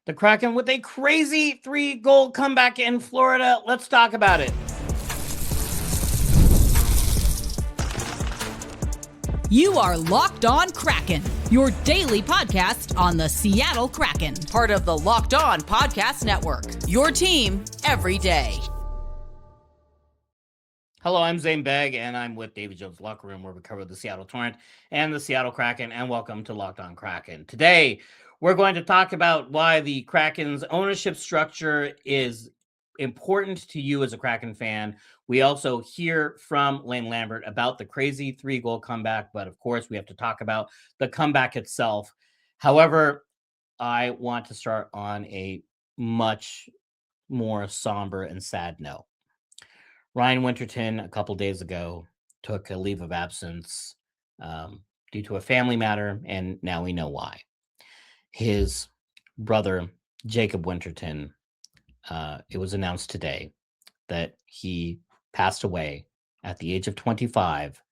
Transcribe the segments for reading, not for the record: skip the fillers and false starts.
The Kraken with a crazy 3-goal comeback in Florida. Let's talk about it. You are Locked On Kraken, your daily podcast on the Seattle Kraken, part of the Locked On Podcast Network, your team every day. Hello, I'm Zaiem Beg, and I'm with David Jones' Locker Room, where we cover the Seattle Torrent and the Seattle Kraken, and welcome to Locked On Kraken. Today, we're going to talk about why the Kraken's ownership structure is important to you as a Kraken fan. We also hear from Lane Lambert about the crazy 3-goal comeback, but of course, we have to talk about the comeback itself. However, I want to start on a much more somber and sad note. Ryan Winterton, a couple days ago, took a leave of absence due to a family matter, and now we know why. His brother, Jacob Winterton, it was announced today that he passed away at the age of 25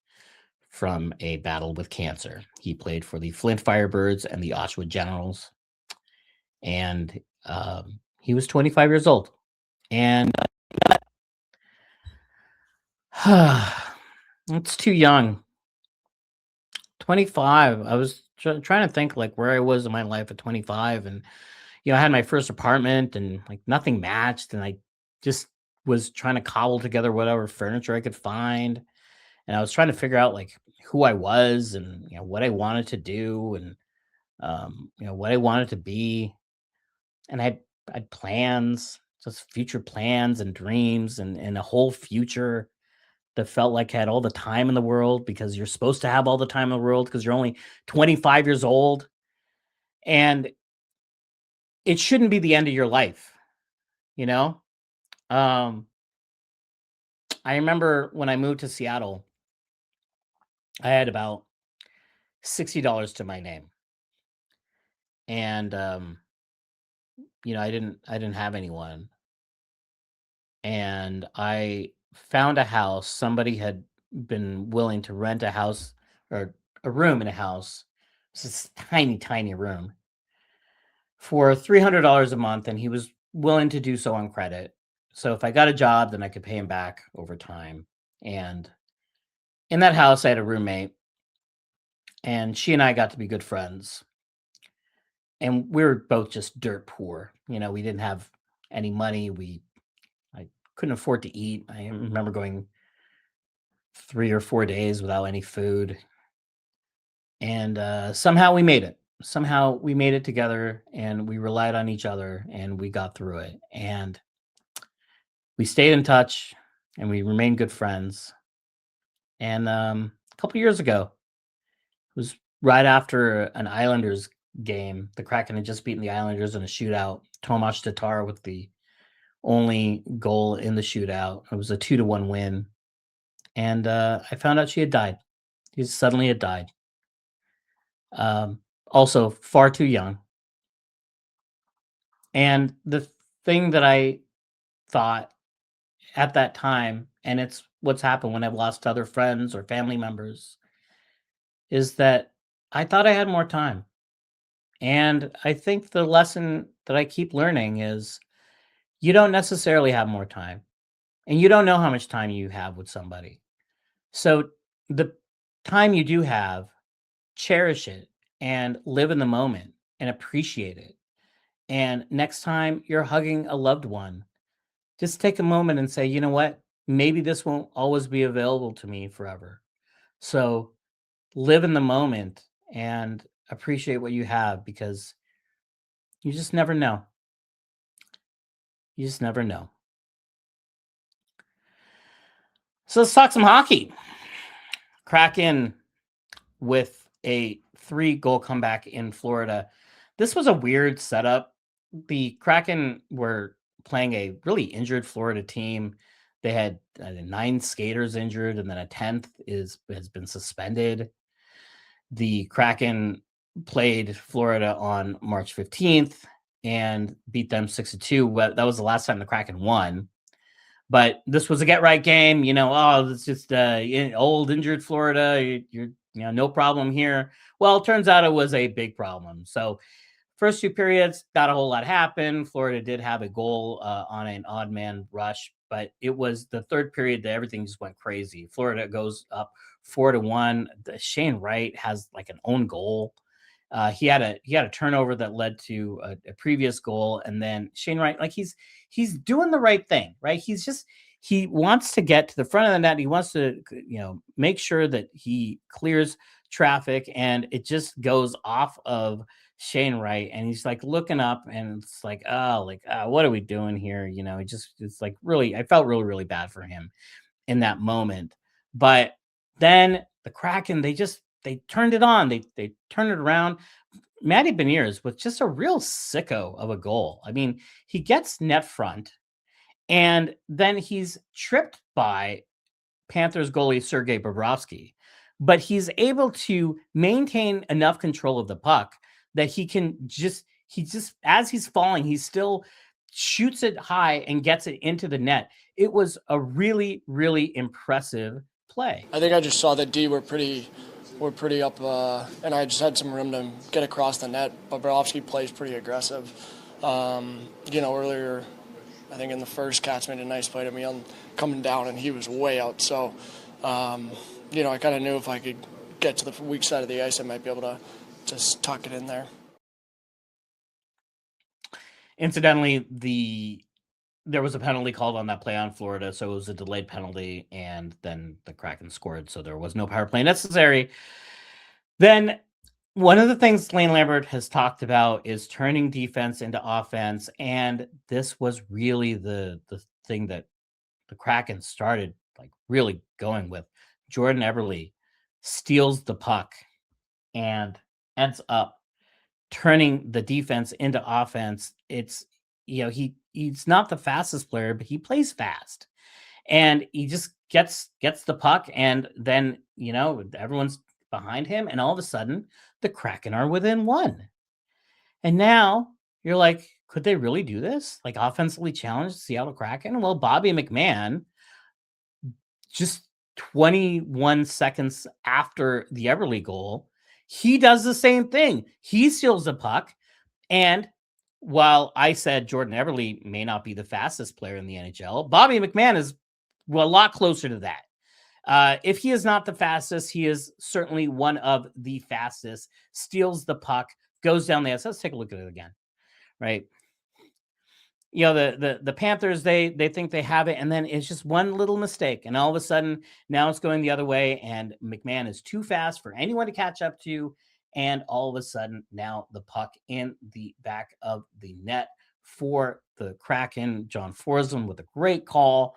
from a battle with cancer. He played for the Flint Firebirds and the Oshawa Generals, and he was 25 years old. And it's too young. 25. I was trying to think like where I was in my life at 25, and I had my first apartment, and like nothing matched, and I just was trying to cobble together whatever furniture I could find, and I was trying to figure out like who I was and what I wanted to do, and what I wanted to be, and I had plans, just future plans and dreams, and a whole future that felt like I had all the time in the world, because you're supposed to have all the time in the world because you're only 25 years old. And it shouldn't be the end of your life, I remember when I moved to Seattle, I had about $60 to my name. And I didn't have anyone. And I found a house. Somebody had been willing to rent a house, or a room in a house. It's this tiny, tiny room for $300 a month. And he was willing to do so on credit. So if I got a job, then I could pay him back over time. And in that house, I had a roommate, and she and I got to be good friends. And we were both just dirt poor. We didn't have any money. I couldn't afford to eat. I remember going 3 or 4 days without any food. And somehow we made it. Somehow we made it together, and we relied on each other, and we got through it. And we stayed in touch, and we remained good friends. And a couple years ago, it was right after an Islanders game. The Kraken had just beaten the Islanders in a shootout. Tomas Tatar with the only goal in the shootout. It was a 2-1 win. And I found out she had died. She suddenly had died. Also far too young. And the thing that I thought at that time, and it's what's happened when I've lost other friends or family members, is that I thought I had more time. And I think the lesson that I keep learning is you don't necessarily have more time, and you don't know how much time you have with somebody. So the time you do have, cherish it and live in the moment and appreciate it. And next time you're hugging a loved one, just take a moment and say, you know what? Maybe this won't always be available to me forever. So live in the moment and appreciate what you have, because you just never know. You just never know. So let's talk some hockey. Kraken with a 3-goal comeback in Florida. This was a weird setup. The Kraken were playing a really injured Florida team. They had 9 skaters injured, and then a 10th has been suspended. The Kraken played Florida on March 15th and beat them 6-2. But that was the last time the Kraken won. But this was a get-right game. It's just old, injured Florida. You're no problem here. Well, it turns out it was a big problem. So First two periods, not a whole lot happened. Florida did have a goal on an odd man rush, but it was the third period that everything just went crazy. Florida goes up 4-1. Shane Wright has like an own goal. He had a turnover that led to a previous goal, and then Shane Wright, like he's doing the right thing, right? He wants to get to the front of the net. He wants to, make sure that he clears traffic, and it just goes off of Shane Wright, and he's like looking up, and it's like, what are we doing here? It's like really, I felt really, really bad for him in that moment. But then the Kraken, they turned it on. They turned it around. Matty Beniers with just a real sicko of a goal. I mean, he gets net front, and then he's tripped by Panthers goalie Sergei Bobrovsky, but he's able to maintain enough control of the puck that he just as he's falling, he still shoots it high and gets it into the net. It was a really, really impressive play. I think I just saw that D were pretty up, and I just had some room to get across the net. But Bobrovsky plays pretty aggressive. Earlier, I think in the first, Katz made a nice play to me on coming down, and he was way out. So, I kind of knew if I could get to the weak side of the ice, I might be able to just tuck it in there. Incidentally, there was a penalty called on that play on Florida, so it was a delayed penalty, and then the Kraken scored, so there was no power play necessary. Then one of the things Lane Lambert has talked about is turning defense into offense, and this was really the thing that the Kraken started like really going with. Jordan Eberle steals the puck and ends up turning the defense into offense. It's, he's not the fastest player, but he plays fast, and he just gets the puck, and then, everyone's behind him, and all of a sudden the Kraken are within one. And now you're like, could they really do this? Like offensively challenge the Seattle Kraken? Well, Bobby McMahon, just 21 seconds after the Eberle goal, he does the same thing. He steals the puck. And while I said Jordan Eberle may not be the fastest player in the NHL, Bobby McMahon is a lot closer to that. If he is not the fastest, he is certainly one of the fastest. Steals the puck, goes down the ice. Let's take a look at it again. Right. The Panthers, they think they have it, and then it's just one little mistake, and all of a sudden now it's going the other way, and McMahon is too fast for anyone to catch up to, and all of a sudden now the puck in the back of the net for the Kraken. John Forsman with a great call.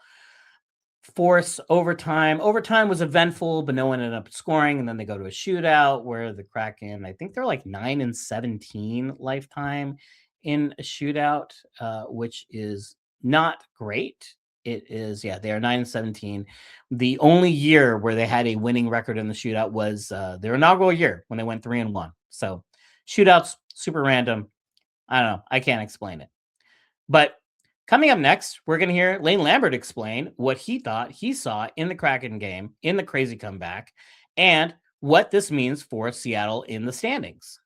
Force overtime. Overtime was eventful, but no one ended up scoring, and then they go to a shootout where the Kraken, I think they're like 9-17 lifetime in a shootout, which is not great. It is, they are 9-17. The only year where they had a winning record in the shootout was their inaugural year when they went 3-1. So shootouts, super random. I don't know. I can't explain it. But coming up next, we're going to hear Lane Lambert explain what he thought he saw in the Kraken game, in the crazy comeback, and what this means for Seattle in the standings.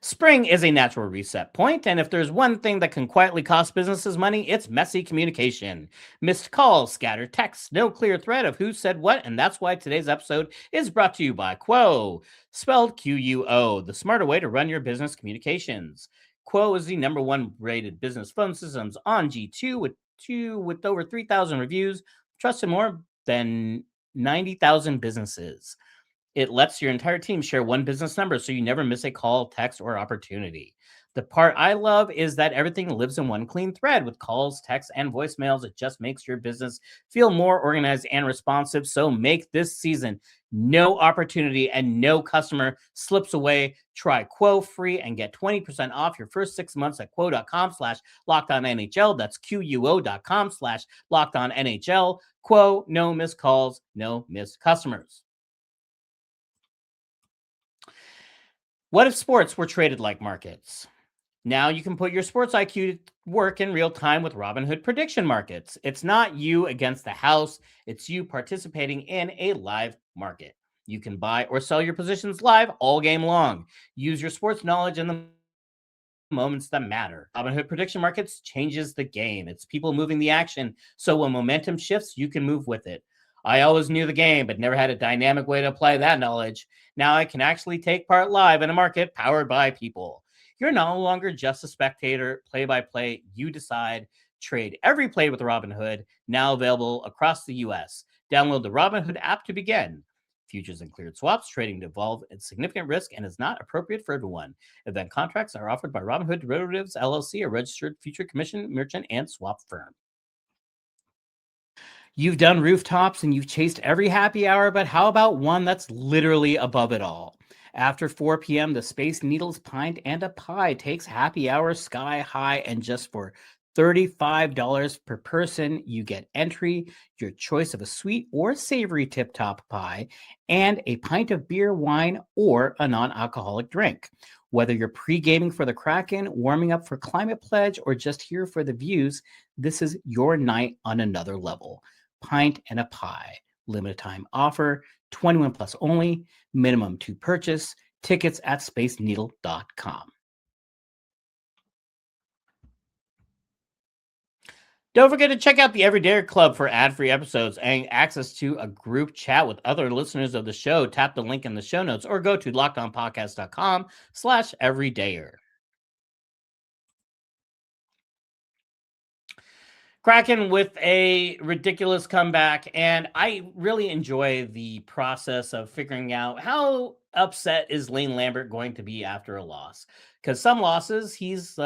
Spring is a natural reset point, and if there's one thing that can quietly cost businesses money, it's messy communication. Missed calls, scattered texts, no clear thread of who said what, and that's why today's episode is brought to you by Quo, spelled Q-U-O, the smarter way to run your business communications. Quo is the #1 rated business phone systems on G2 with over 3,000 reviews, trusted more than 90,000 businesses. It lets your entire team share one business number so you never miss a call, text, or opportunity. The part I love is that everything lives in one clean thread with calls, texts, and voicemails. It just makes your business feel more organized and responsive. So make this season no opportunity and no customer slips away. Try Quo free and get 20% off your first 6 months at quo.com/LockedOnNHL. That's QUO.com/LockedOnNHL. Quo, no missed calls, no missed customers. What if sports were traded like markets? Now you can put your sports IQ to work in real time with Robinhood prediction markets. It's not you against the house. It's you participating in a live market. You can buy or sell your positions live all game long. Use your sports knowledge in the moments that matter. Robinhood Prediction Markets changes the game. It's people moving the action. So when momentum shifts, you can move with it. I always knew the game, but never had a dynamic way to apply that knowledge. Now I can actually take part live in a market powered by people. You're no longer just a spectator, play by play. You decide. Trade every play with Robinhood, now available across the US. Download the Robinhood app to begin. Futures and cleared swaps trading involve significant risk and is not appropriate for everyone. Event contracts are offered by Robinhood Derivatives LLC, a registered future commission merchant and swap firm. You've done rooftops and you've chased every happy hour, but how about one that's literally above it all? After 4 p.m., the Space Needles Pint and a Pie takes happy hour sky high, and just for $35 per person, you get entry, your choice of a sweet or savory tip-top pie, and a pint of beer, wine, or a non-alcoholic drink. Whether you're pre-gaming for the Kraken, warming up for Climate Pledge, or just here for the views, this is your night on another level. Pint and a Pie. Limited time offer, 21 plus only, minimum to purchase. Tickets at spaceneedle.com. Don't forget to check out the Everyday Club for ad-free episodes and access to a group chat with other listeners of the show. Tap the link in the show notes or go to lockedonpodcast.com/everydayer. Kraken with a ridiculous comeback, and I really enjoy the process of figuring out how upset is Lane Lambert going to be after a loss. Because some losses, he's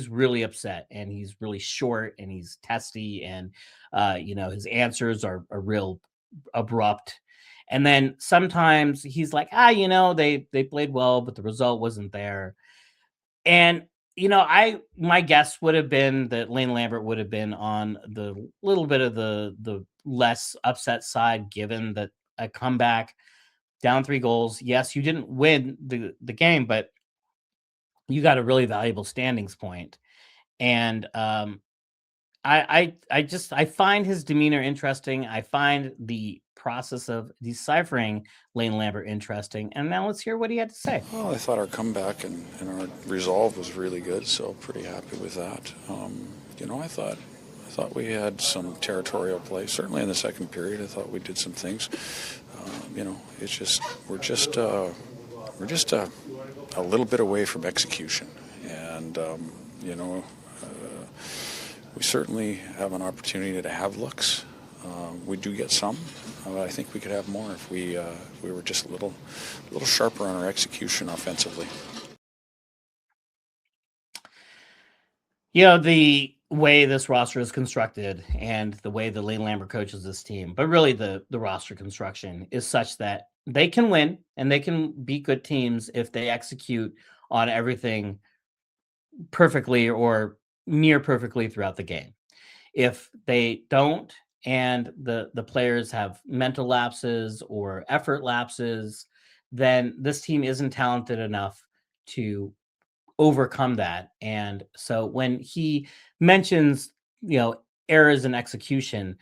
really upset, and he's really short, and he's testy, and his answers are real abrupt. And then sometimes he's like, they played well, but the result wasn't there. And my guess would have been that Lane Lambert would have been on the little bit of the less upset side, given that a comeback down 3 goals. Yes, you didn't win the game, but you got a really valuable standings point. And I find his demeanor interesting. I find the process of deciphering Lane Lambert interesting. And now let's hear what he had to say. Well, I thought our comeback and our resolve was really good, so pretty happy with that. I thought we had some territorial play. Certainly in the second period, I thought we did some things. It's just we're just a little bit away from execution, and we certainly have an opportunity to have looks. We do get some. I think we could have more if we were just a little sharper on our execution offensively. The way this roster is constructed and the way the Lane Lambert coaches this team, but really the roster construction is such that they can win and they can beat good teams if they execute on everything perfectly or near perfectly throughout the game. If they don't, and the players have mental lapses or effort lapses, then this team isn't talented enough to overcome that. And so when he mentions, errors in execution,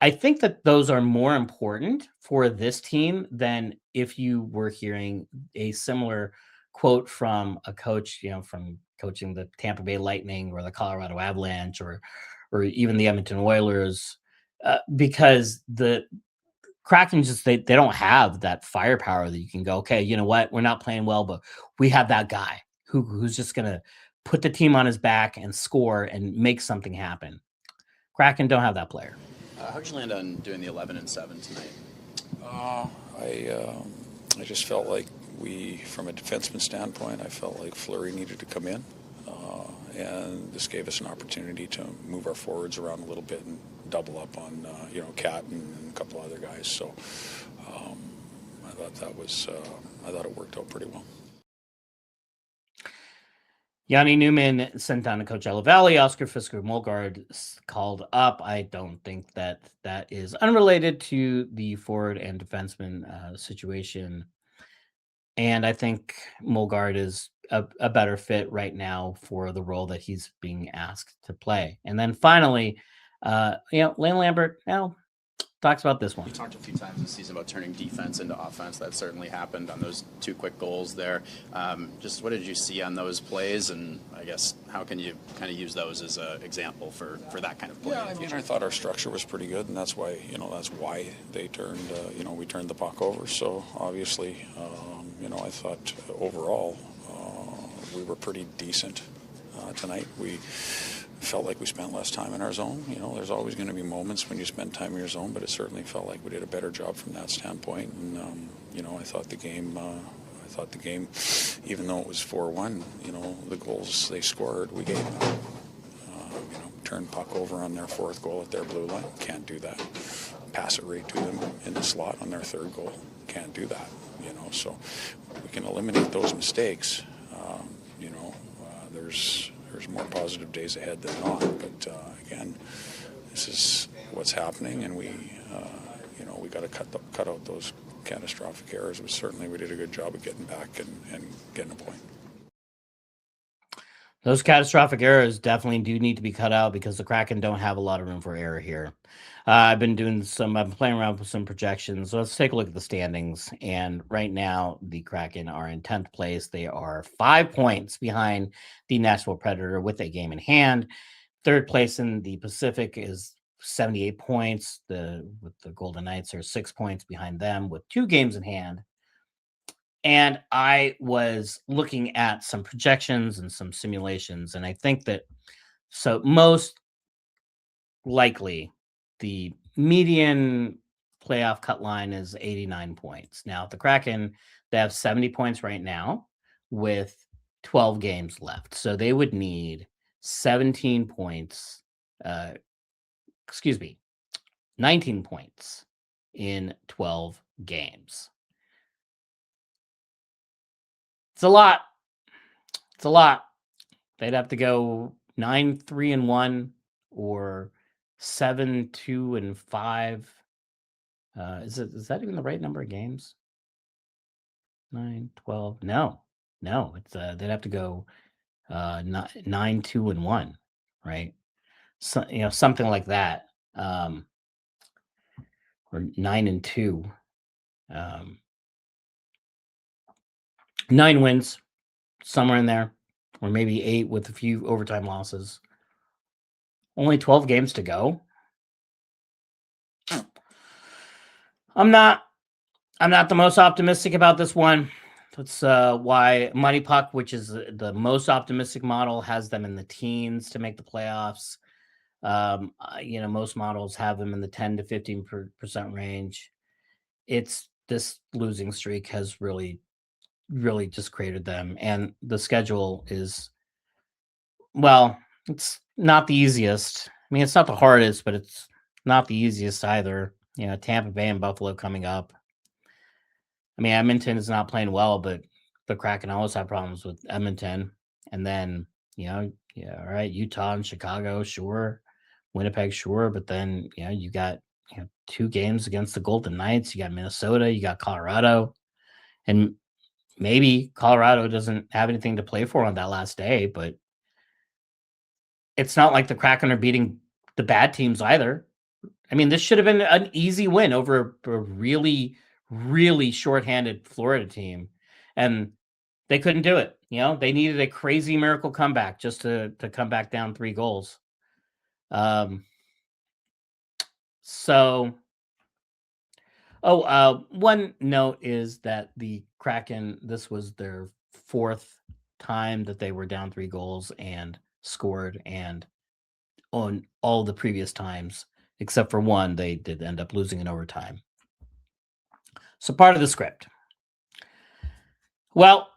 I think that those are more important for this team than if you were hearing a similar quote from a coach, from coaching the Tampa Bay Lightning or the Colorado Avalanche or even the Edmonton Oilers, because the Kraken they don't have that firepower that you can go, okay, you know what, we're not playing well, but we have that guy who's just going to put the team on his back and score and make something happen. Kraken don't have that player. How'd you land on doing the 11-7 tonight? I just felt like from a defenseman standpoint, I felt like Fleury needed to come in. And this gave us an opportunity to move our forwards around a little bit and double up on, Cat and a couple other guys. So I thought it worked out pretty well. Yanni Newman sent down to Coach Valley. Oscar Fisker-Molgaard called up. I don't think that is unrelated to the forward and defenseman situation. And I think Molgaard is a better fit right now for the role that he's being asked to play. And then finally, Lane Lambert, don't talks about this one. You talked a few times this season about turning defense into offense. That certainly happened on those 2 quick goals there. Just what did you see on those plays, and I guess how can you kind of use those as an example for that kind of play? Yeah, I mean, I thought our structure was pretty good, and that's why they turned we turned the puck over. So obviously, I thought overall we were pretty decent tonight. We felt like we spent less time in our zone. There's always going to be moments when you spend time in your zone, but it certainly felt like we did a better job from that standpoint. And I thought the game, even though it was 4-1, the goals they scored, we gave them. Turn puck over on their 4th goal at their blue line, can't do that. Pass it right to them in the slot on their 3rd goal, can't do that. So we can eliminate those mistakes. There's more positive days ahead than not. But again, this is what's happening, and we got to cut out those catastrophic errors. But certainly, we did a good job of getting back and getting a point. Those catastrophic errors definitely do need to be cut out because the Kraken don't have a lot of room for error here. I've been playing around with some projections. So let's take a look at the standings. And right now, the Kraken are in 10th place. They are 5 points behind the Nashville Predator with a game in hand. 3rd place in the Pacific is 78 points. With the Golden Knights are 6 points behind them with 2 games in hand. And I was looking at some projections and some simulations, and I think that most likely the median playoff cut line is 89 points. Now, at the Kraken, they have 70 points right now with 12 games left. So they would need 19 points in 12 games. It's a lot. They'd have to go 9-3-1 or 7-2-5. Is that even the right number of games? 9, 12. No. It's they'd have to go 9-2-1, right? So something like that. Or 9-2. 9 wins, somewhere in there, or maybe 8 with a few overtime losses. Only 12 games to go. I'm not the most optimistic about this one. That's why Money Puck, which is the most optimistic model, has them in the teens to make the playoffs. Most models have them in the 10 to 15% range. It's this losing streak has really just created them, and the schedule is, well, it's not the easiest. I mean, it's not the hardest, but it's not the easiest either. Tampa Bay and Buffalo coming up. I mean, Edmonton is not playing well, but the Kraken always have problems with Edmonton. And then, all right, Utah and Chicago, sure. Winnipeg, sure. But then, you got 2 games against the Golden Knights. You got Minnesota, you got Colorado. And maybe Colorado doesn't have anything to play for on that last day, but it's not like the Kraken are beating the bad teams either. I mean, this should have been an easy win over a really, really shorthanded Florida team, and they couldn't do it. They needed a crazy miracle comeback just to come back down 3 goals. One note is that the Kraken, this was their 4th time that they were down 3 goals and scored, and on all the previous times, except for one, they did end up losing in overtime. So part of the script. Well,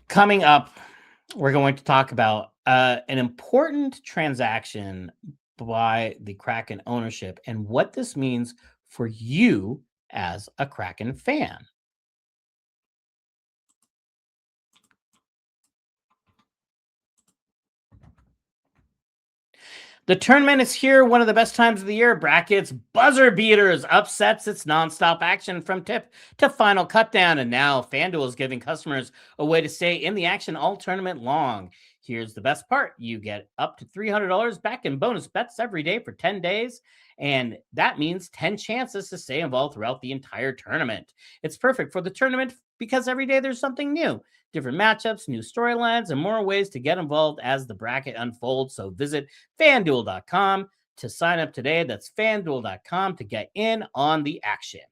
coming up, we're going to talk about an important transaction by the Kraken ownership and what this means for you as a Kraken fan. The tournament is here, one of the best times of the year. Brackets, buzzer beaters, upsets. It's nonstop action from tip to final cutdown. And now FanDuel is giving customers a way to stay in the action all tournament long. Here's the best part. You get up to $300 back in bonus bets every day for 10 days. And that means 10 chances to stay involved throughout the entire tournament. It's perfect for the tournament because every day there's something new. Different matchups, new storylines, and more ways to get involved as the bracket unfolds. So visit FanDuel.com to sign up today. That's FanDuel.com to get in on the action.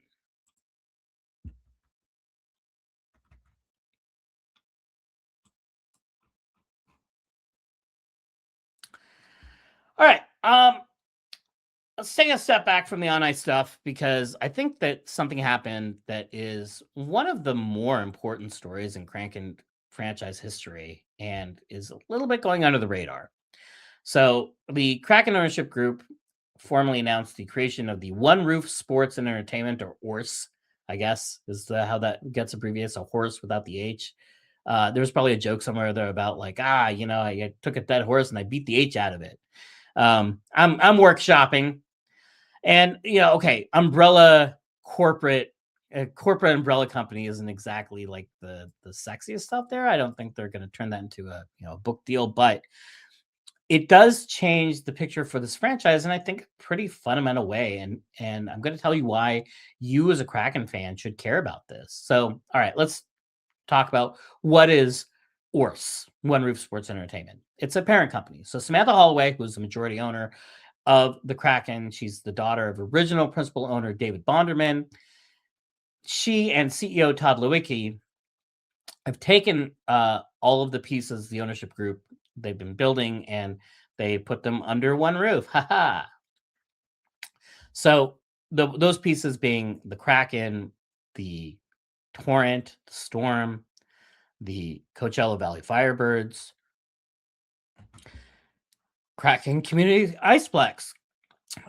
All right. Let's take a step back from the on-ice stuff because I think that something happened that is one of the more important stories in Kraken franchise history and is a little bit going under the radar. So the Kraken ownership group formally announced the creation of the One Roof Sports and Entertainment, or ORSE, I guess is how that gets abbreviated. So horse without the H. There was probably a joke somewhere there about like, I took a dead horse and I beat the H out of it. I'm workshopping. And, umbrella corporate umbrella company isn't exactly like the sexiest stuff there. I don't think they're going to turn that into a book deal, but it does change the picture for this franchise in I think a pretty fundamental way. And I'm going to tell you why you as a Kraken fan should care about this. So, all right, let's talk about what is ORSE, One Roof Sports Entertainment. It's a parent company. So Samantha Holloway, who's the majority owner of the Kraken. She's the daughter of original principal owner David Bonderman. She and CEO Todd Lewicki have taken all of the pieces, the ownership group they've been building, and they put them under one roof. So those pieces being the Kraken, the Torrent, the Storm, the Coachella Valley Firebirds, Kraken Community Iceplex,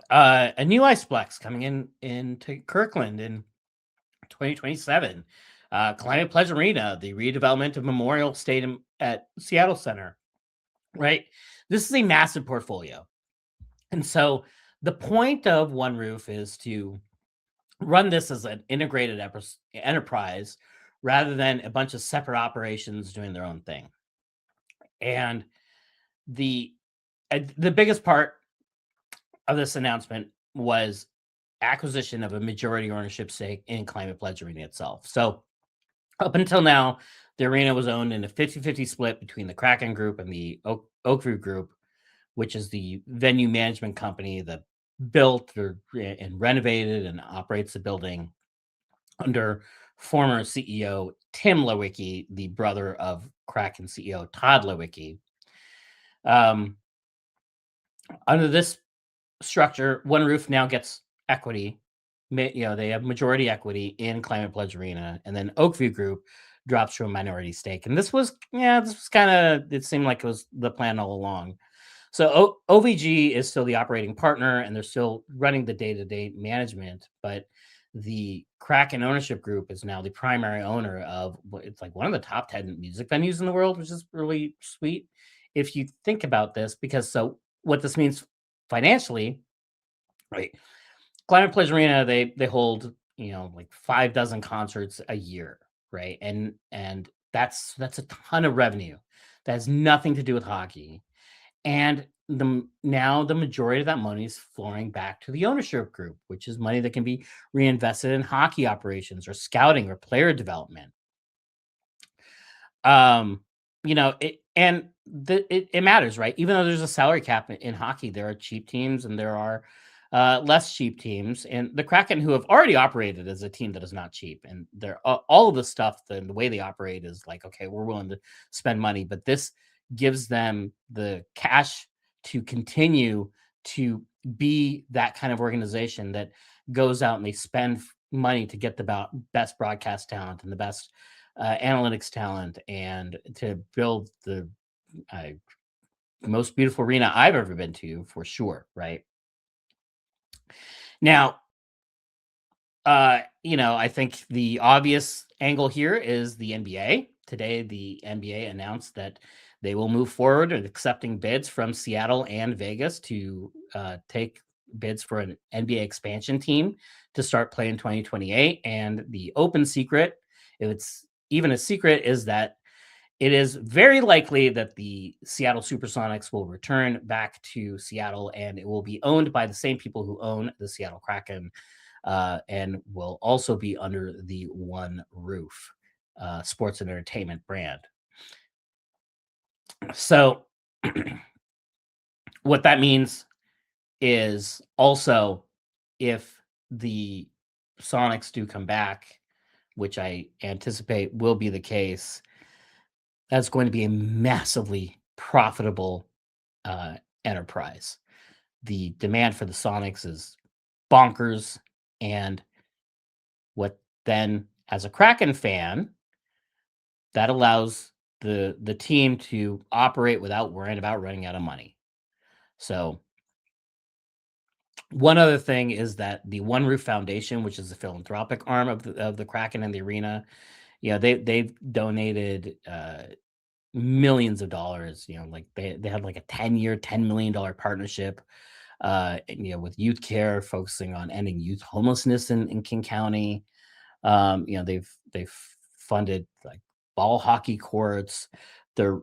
a new Iceplex coming into Kirkland in 2027. Climate Pledge Arena, the redevelopment of Memorial Stadium at Seattle Center. Right, this is a massive portfolio, and so the point of One Roof is to run this as an integrated enterprise rather than a bunch of separate operations doing their own thing. And the biggest part of this announcement was acquisition of a majority ownership stake in Climate Pledge Arena itself. So up until now, the arena was owned in a 50-50 split between the Kraken Group and the Oakview Group, which is the venue management company that built and renovated and operates the building under former CEO Tim Lewicki, the brother of Kraken CEO Todd Lewicki. Under this structure, One Roof now gets equity. They have majority equity in Climate Pledge Arena, and then Oakview Group drops to a minority stake. And this was kind of, it seemed like it was the plan all along. So OVG is still the operating partner, and they're still running the day-to-day management, but the Kraken ownership group is now the primary owner of it's like one of the top 10 music venues in the world, which is really sweet if you think about this, because so what this means financially, right? Climate Pledge Arena, they hold, like 6 concerts a year, right? And that's a ton of revenue. That has nothing to do with hockey. And now the majority of that money is flowing back to the ownership group, which is money that can be reinvested in hockey operations or scouting or player development. It matters, right? Even though there's a salary cap in hockey, there are cheap teams and there are less cheap teams. And the Kraken, who have already operated as a team that is not cheap, and they're all of the stuff, the way they operate is like, okay, we're willing to spend money, but this gives them the cash to continue to be that kind of organization that goes out and they spend money to get the best broadcast talent and the best analytics talent, and to build the most beautiful arena I've ever been to, for sure. Right now, I think the obvious angle here is the NBA. Today, the NBA announced that they will move forward in accepting bids from Seattle and Vegas to take bids for an NBA expansion team to start playing in 2028. And the open secret, if it's even a secret, is that it is very likely that the Seattle Supersonics will return back to Seattle, and it will be owned by the same people who own the Seattle Kraken, and will also be under the One Roof sports and entertainment brand. So what that means is also, if the Sonics do come back, which I anticipate will be the case, that's going to be a massively profitable enterprise. The demand for the Sonics is bonkers. And what then, as a Kraken fan, that allows the team to operate without worrying about running out of money. So one other thing is that the One Roof Foundation, which is the philanthropic arm of the Kraken and the arena, they've donated millions of dollars. Like they had like a 10-year, $10 million partnership, with youth care, focusing on ending youth homelessness in King County. They've funded like ball hockey courts. They're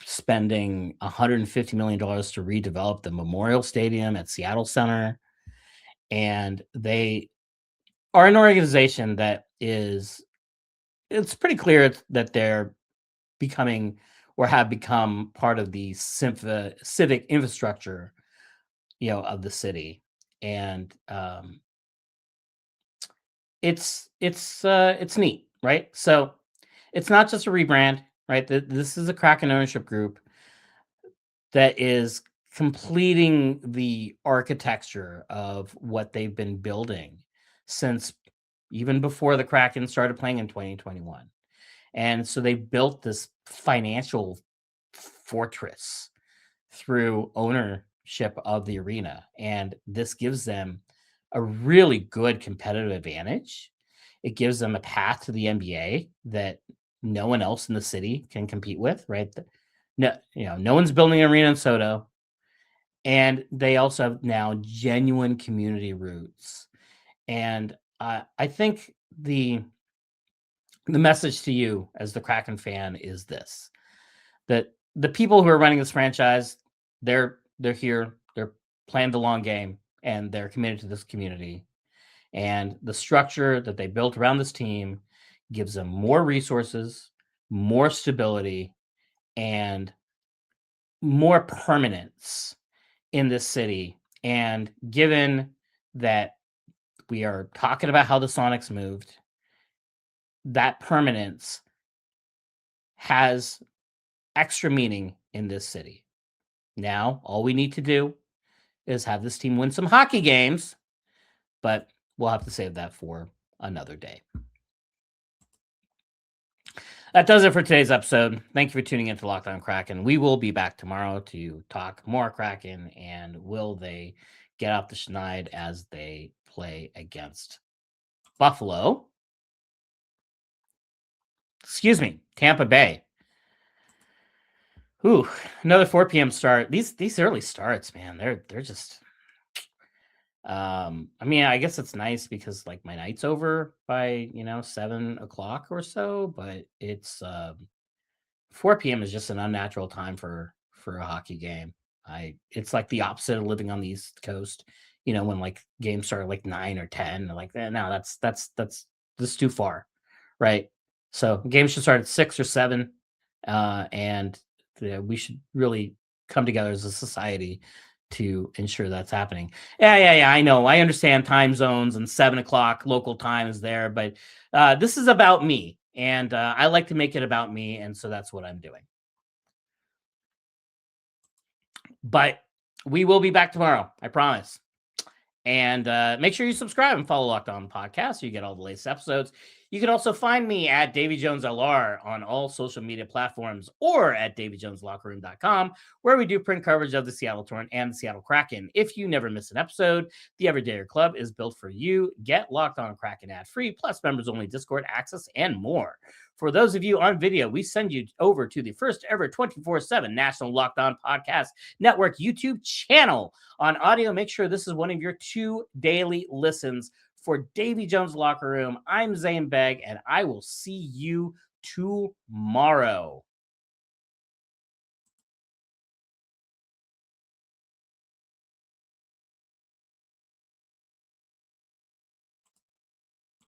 spending $150 million to redevelop the Memorial Stadium at Seattle Center. And they are an organization that it's pretty clear that they're becoming or have become part of the civic infrastructure, of the city. And it's neat, right? So it's not just a rebrand, right? This is a Kraken ownership group that is completing the architecture of what they've been building since even before the Kraken started playing in 2021. And so they built this financial fortress through ownership of the arena. And this gives them a really good competitive advantage. It gives them a path to the NBA that no one else in the city can compete with, right? No one's building an arena in Soto. And they also have now genuine community roots. And I think the message to you as the Kraken fan is this: that the people who are running this franchise, they're here, they're playing the long game, and they're committed to this community. And the structure that they built around this team gives them more resources, more stability, and more permanence in this city. And given that we are talking about how the Sonics moved, that permanence has extra meaning in this city. Now, all we need to do is have this team win some hockey games, but we'll have to save that for another day. That does it for today's episode. Thank you for tuning in to Locked On Kraken. We will be back tomorrow to talk more Kraken, and will they get off the schneid as they play against Buffalo? Tampa Bay. Ooh, another 4 p.m. start. These early starts, man, they're just. I guess it's nice because like my night's over by 7 o'clock or so, but it's 4 p.m. is just an unnatural time for a hockey game. It's like the opposite of living on the East Coast. When like games start at like 9 or 10, like no, that's too far, right? So games should start at 6 or 7, and we should really come together as a society to ensure that's happening. Yeah. I know. I understand time zones and 7 o'clock local time is there, but this is about me, and I like to make it about me, and so that's what I'm doing. But we will be back tomorrow, I promise. And make sure you subscribe and follow Locked On Podcast so you get all the latest episodes. You can also find me at Davy Jones LR on all social media platforms or at DavyJonesLockerRoom.com, where we do print coverage of the Seattle Torrent and the Seattle Kraken. If you never miss an episode, the Everydayer Club is built for you. Get Locked On Kraken ad-free, plus members-only Discord access and more. For those of you on video, we send you over to the first ever 24/7 National Locked On Podcast Network YouTube channel. On audio, make sure this is one of your 2 daily listens. For Davy Jones Locker Room, I'm Zaiem Beg, and I will see you tomorrow.